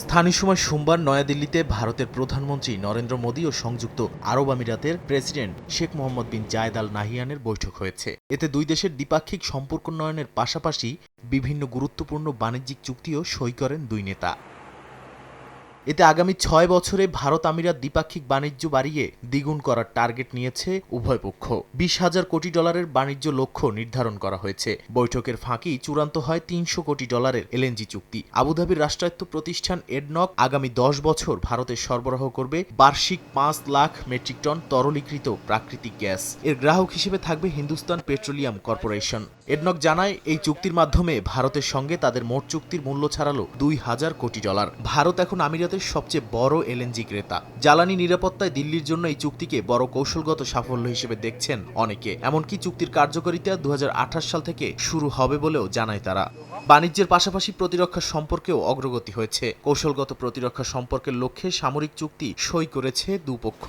স্থানীয় সময় সোমবার নয়াদিল্লিতে ভারতের প্রধানমন্ত্রী নরেন্দ্র মোদী ও সংযুক্ত আরব আমিরাতের প্রেসিডেন্ট শেখ মোহাম্মদ বিন জায়েদ আল নাহিয়ানের বৈঠক হয়েছে। এতে দুই দেশের দ্বিপাক্ষিক সম্পর্ক উন্নয়নের পাশাপাশি বিভিন্ন গুরুত্বপূর্ণ বাণিজ্যিক চুক্তিও সই করেন দুই নেতা। এতে আগামী ৬ বছরে ভারত আমিরাত দ্বিপাক্ষিক বাণিজ্য বাড়িয়ে দ্বিগুণ করার টার্গেট নিয়েছে উভয় পক্ষ। ২০,০০০ কোটি ডলারের বাণিজ্য লক্ষ্য নির্ধারণ করা হয়েছে। বৈঠকের ফাঁকি চূড়ান্ত হয় ৩০০ কোটি ডলারের এলএনজি চুক্তি। আবুধাবির রাষ্ট্রায়ত্ত প্রতিষ্ঠান এডনক আগামী ১০ বছর ভারতে সরবরাহ করবে বার্ষিক ৫ লাখ মেট্রিক টন তরলীকৃত প্রাকৃতিক গ্যাস। এর গ্রাহক হিসেবে থাকবে হিন্দুস্তান পেট্রোলিয়াম কর্পোরেশন। এডনক জানায়, এই চুক্তির মাধ্যমে ভারতের সঙ্গে তাদের মোট চুক্তির মূল্য ছাড়ালো ২,০০০ কোটি ডলার। ভারত এখন আমিরাতের সবচেয়ে বড় এলএনজি ক্রেতা। জ্বালানি নিরাপত্তায় দিল্লির জন্য এই চুক্তিকে বড় কৌশলগত সাফল্য হিসেবে দেখছেন অনেকে। এমনকি চুক্তির কার্যকারিতা ২০২৮ সাল থেকে শুরু হবে বলেও জানায় তারা। বাণিজ্যের পাশাপাশি প্রতিরক্ষা সম্পর্কেও অগ্রগতি হয়েছে। কৌশলগত প্রতিরক্ষা সম্পর্কের লক্ষ্যে সামরিক চুক্তি সই করেছে দুপক্ষ।